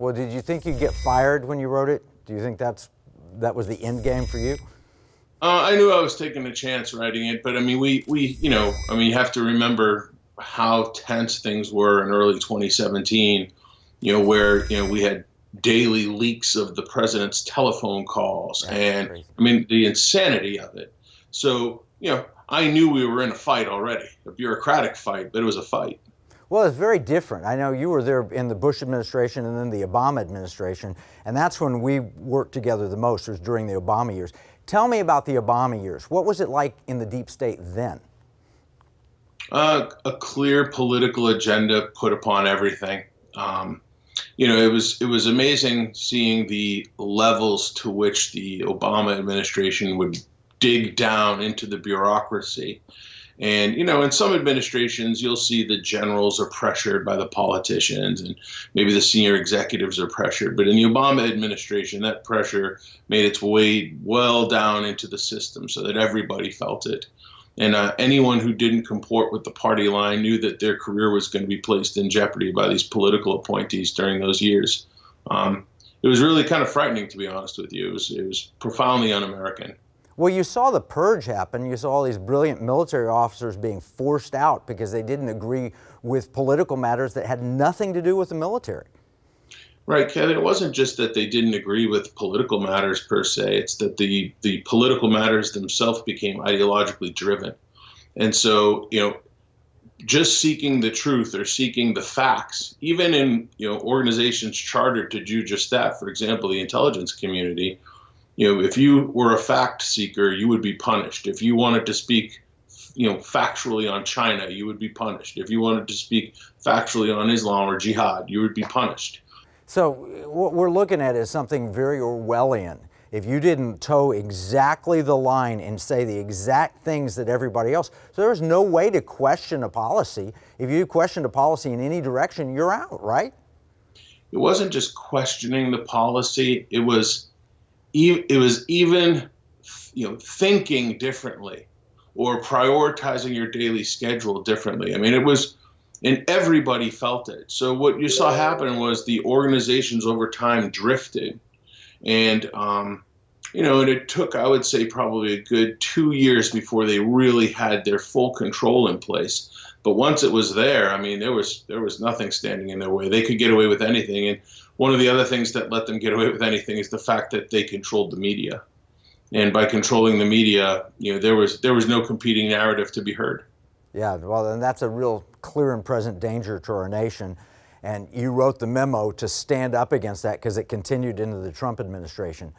Well, did you think you'd get fired when you wrote it? Do you think that was the end game for you? I knew I was taking a chance writing it, but I mean, you have to remember how tense things were in early 2017, where, we had daily leaks of the president's telephone calls That's and, crazy. I mean, the insanity of it. So, I knew we were in a fight already, a bureaucratic fight, but it was a fight. Well, it's very different. I know you were there in the Bush administration and then the Obama administration, and that's when we worked together the most, was during the Obama years. Tell me about the Obama years. What was it like in the deep state then? A clear political agenda put upon everything. It was amazing seeing the levels to which the Obama administration would dig down into the bureaucracy. And, in some administrations, you'll see the generals are pressured by the politicians and maybe the senior executives are pressured. But in the Obama administration, that pressure made its way well down into the system so that everybody felt it. And anyone who didn't comport with the party line knew that their career was going to be placed in jeopardy by these political appointees during those years. It was really kind of frightening, to be honest with you. It was profoundly un-American. Well, you saw the purge happen. You saw all these brilliant military officers being forced out because they didn't agree with political matters that had nothing to do with the military. Right, Kevin. It wasn't just that they didn't agree with political matters per se. It's that the political matters themselves became ideologically driven. And so, just seeking the truth or seeking the facts, even in, organizations chartered to do just that, for example, the intelligence community, if you were a fact seeker, you would be punished. If you wanted to speak, factually on China, you would be punished. If you wanted to speak factually on Islam or jihad, you would be punished. So what we're looking at is something very Orwellian. If you didn't toe exactly the line and say the exact things that everybody else, so there's no way to question a policy. If you questioned a policy in any direction, you're out, right? It wasn't just questioning the policy. It was even thinking differently or prioritizing your daily schedule differently. I mean, it was, and everybody felt it. So what you saw happen was the organizations over time drifted, and and it took, I would say, probably a good 2 years before they really had their full control in place. But once it was there, I mean, there was nothing standing in their way. They could get away with anything. And one of the other things that let them get away with anything is the fact that they controlled the media. And by controlling the media, there was no competing narrative to be heard. Yeah, well, and that's a real clear and present danger to our nation. And you wrote the memo to stand up against that because it continued into the Trump administration.